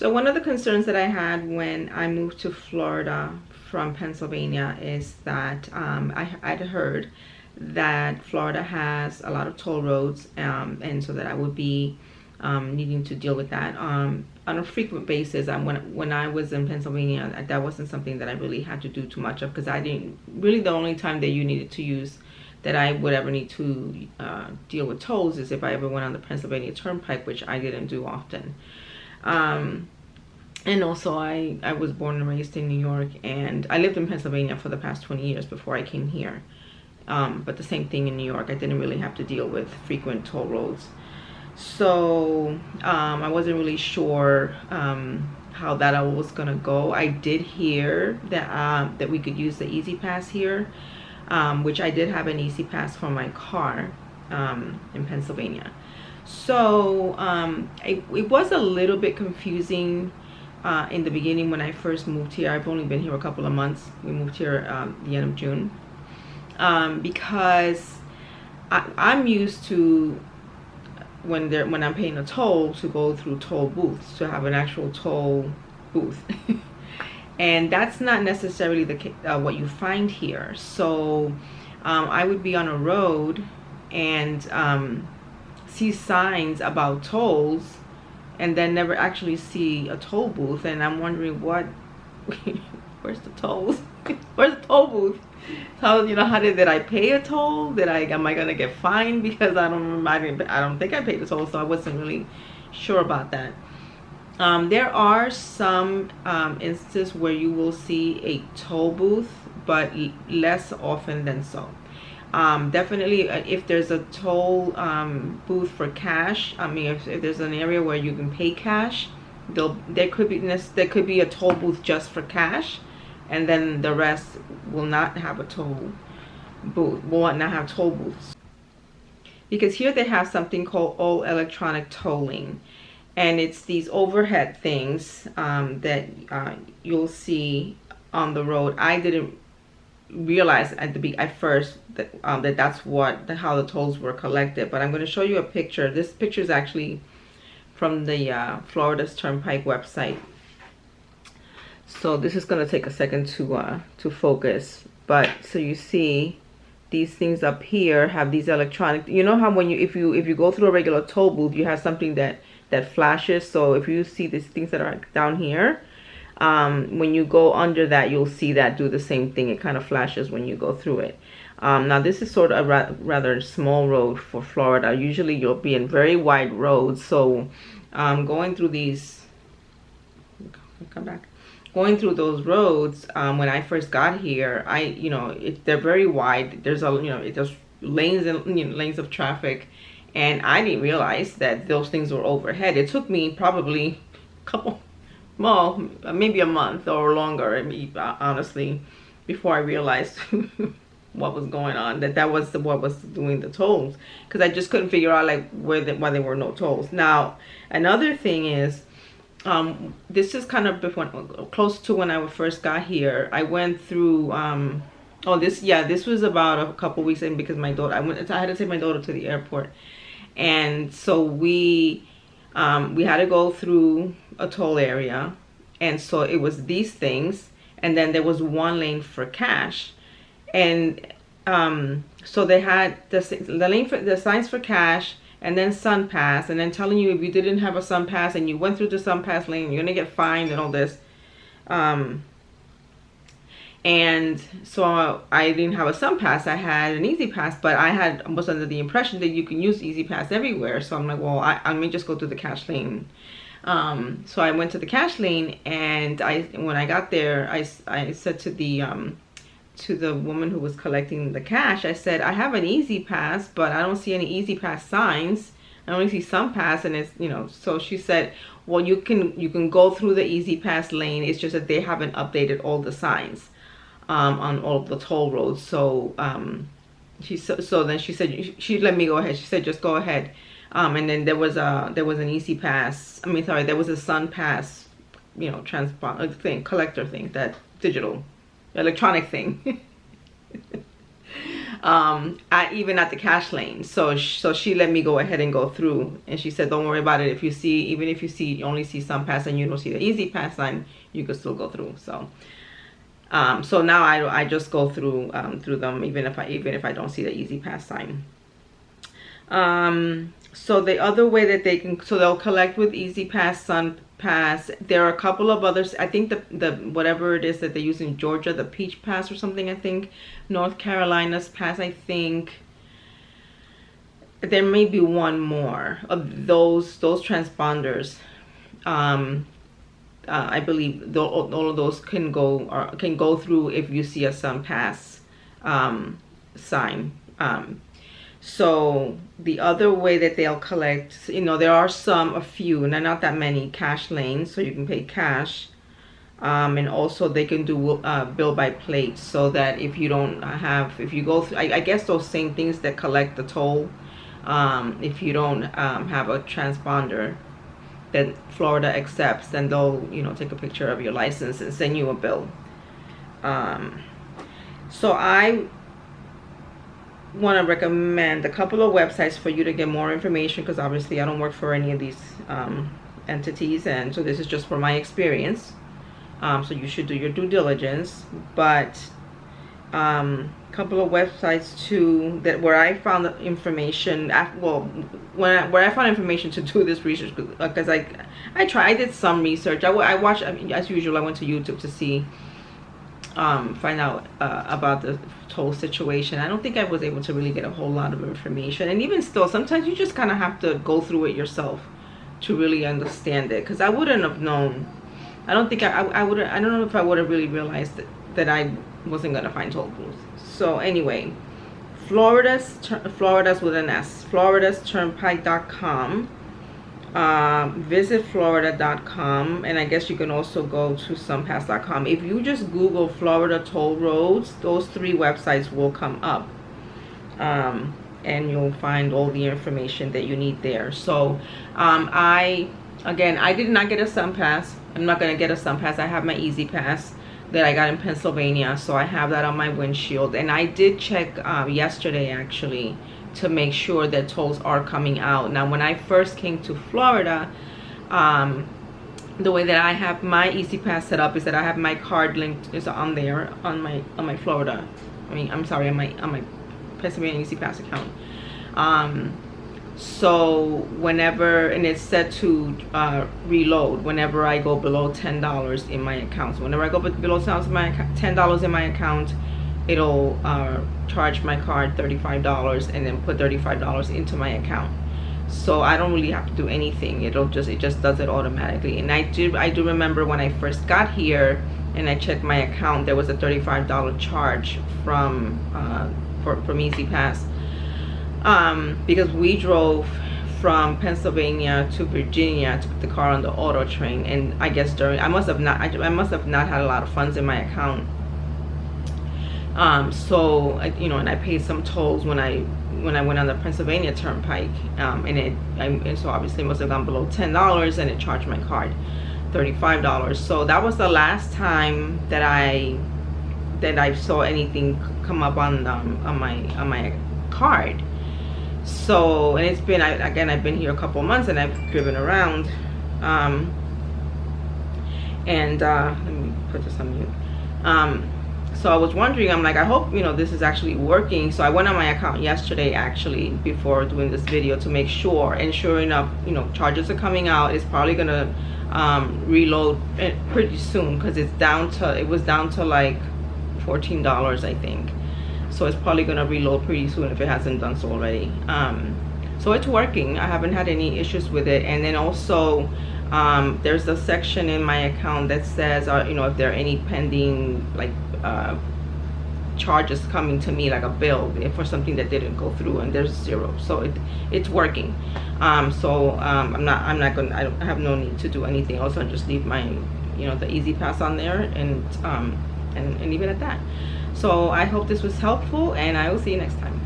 So one of the concerns that I had when I moved to Florida from Pennsylvania is that I'd heard that Florida has a lot of toll roads, and so that I would be needing to deal with that on a frequent basis. When I was in Pennsylvania, that wasn't something that I really had to do too much of, because I didn't really, the only time that you needed to use that I would ever need to deal with tolls is if I ever went on the Pennsylvania Turnpike, which I didn't do often. And also I was born and raised in New York, and I lived in Pennsylvania for the past 20 years before I came here. But the same thing in New York, I didn't really have to deal with frequent toll roads. So I wasn't really sure how that all was gonna go. I did hear that that we could use the Easy Pass here, which I did have an Easy Pass for my car in Pennsylvania. So it was a little bit confusing in the beginning when I first moved here. I've only been here a couple of months. We moved here the end of June, because I'm used to when I'm paying a toll to go through toll booths, to have an actual toll booth. And that's not necessarily the what you find here. So I would be on a road and see signs about tolls, and then never actually see a toll booth, and I'm wondering what where's the tolls? Where's the toll booth? So, you know, did I pay a toll? Am I gonna get fined because I don't think I paid the toll, so I wasn't really sure about that. There are some instances where you will see a toll booth, but less often than so. Definitely, if there's a toll booth for cash, I mean, if there's an area where you can pay cash, there could be a toll booth just for cash, and then the rest will not have a toll booth. Will not have toll booths, because here they have something called all electronic tolling, and it's these overhead things that you'll see on the road. I didn't realize at first that that's how the tolls were collected, but I'm going to show you a picture. This picture is actually from the Florida's Turnpike website, so this is going to take a second to focus. But so you see these things up here have these electronic, you know how when if you go through a regular toll booth, you have something that flashes. So if you see these things that are down here, when you go under that, you'll see that do the same thing. It kind of flashes when you go through it. Now this is sort of a rather small road for Florida. Usually you'll be in very wide roads, so going through these, going through those roads, when I first got here, they're very wide. There's there's lanes and lanes of traffic, and I didn't realize that those things were overhead. It took me probably maybe a month or longer, honestly, before I realized what was going on, that was what was doing the tolls, because I just couldn't figure out like why there were no tolls. Now another thing is, this is kind of close to when I first got here. I went through this was about a couple weeks in, because my daughter, I had to take my daughter to the airport, and so we had to go through a toll area, and so it was these things, and then there was one lane for cash, and so they had the signs for cash, and then Sun Pass, and then telling you if you didn't have a Sun Pass and you went through the Sun Pass lane, you're gonna get fined and all this. And so I didn't have a Sun Pass. I had an Easy Pass, but I was under the impression that you can use Easy Pass everywhere. So I'm like, well, I may just go through the cash lane. So I went to the cash lane, and when I got there, I said to the woman who was collecting the cash, I said, I have an Easy Pass, but I don't see any Easy Pass signs. I only see Sun Pass, and it's, so she said, well, you can go through the Easy Pass lane. It's just that they haven't updated all the signs on all of the toll roads. So then she said, she let me go ahead. She said, just go ahead. And then there was an Easy Pass. There was a Sun Pass, transport thing, collector thing, that digital, electronic thing. even at the cash lane. So she let me go ahead and go through, and she said, don't worry about it. If you see, even if you only see some pass and you don't see the Easy Pass sign, you can still go through. So so now I just go through them even if I don't see the Easy Pass sign. So the other way that they can, so they'll collect with Easy Pass, Sun Pass. There are a couple of others. I think the whatever it is that they use in Georgia, the Peach Pass or something, I think. North Carolina's Pass, I think. There may be one more of those transponders. I believe all of those can go through if you see a Sun Pass sign. So the other way that they'll collect, there are a few, and not that many, cash lanes, so you can pay cash. And also they can do bill by plate, so that if you go through, I guess those same things that collect the toll, if you don't have a transponder that Florida accepts, then they'll take a picture of your license and send you a bill. So I want to recommend a couple of websites for you to get more information, because obviously I don't work for any of these entities, and so this is just for my experience. So you should do your due diligence. But couple of websites too where I found the information. Where I found information to do this research, because I did some research. I watched, as usual, I went to YouTube to see find out about the toll situation. I don't think I was able to really get a whole lot of information, and even still, sometimes you just kind of have to go through it yourself to really understand it, because I wouldn't have known. I don't think I would. I don't know if I would have really realized that I wasn't gonna find toll booths. So anyway, Florida's with an S, floridasturnpike.com, visitflorida.com, and I guess you can also go to sunpass.com. If you just Google Florida toll roads, those three websites will come up, and you'll find all the information that you need there. So I did not get a Sun Pass. I'm not gonna get a Sun Pass. I have my Easy Pass that I got in Pennsylvania, so I have that on my windshield. And I did check yesterday actually to make sure that tolls are coming out. Now when I first came to Florida, the way that I have my Easy Pass set up is that I have my card linked is on there on my Florida, I'm sorry, on my Pennsylvania Easy Pass account. So whenever, and it's set to reload whenever I go below $10 in my account. So whenever I go below $10 in my account, it'll charge my card $35 and then put $35 into my account. So I don't really have to do anything. It just does it automatically. And I do remember when I first got here and I checked my account, there was a $35 charge from Easy Pass. Because we drove from Pennsylvania to Virginia to put the car on the auto train, and I guess I must have not had a lot of funds in my account. So and I paid some tolls when I went on the Pennsylvania Turnpike, and so obviously it must have gone below $10, and it charged my card $35. So that was the last time that I saw anything come up on my card. So, and it's been, I've been here a couple of months and I've driven around, and let me put this on mute. So I was wondering, I'm like, I hope this is actually working. So I went on my account yesterday actually before doing this video to make sure, and sure enough, charges are coming out. It's probably gonna reload pretty soon, because it was down to like $14, I think. So it's probably gonna reload pretty soon if it hasn't done so already. So it's working. I haven't had any issues with it. And then also there's a section in my account that says if there are any pending charges coming to me, like a bill for something that didn't go through, and there's 0. So it's working. I have no need to do anything else. I'll just leave my the Easy Pass on there, and leave it at that. So I hope this was helpful, and I will see you next time.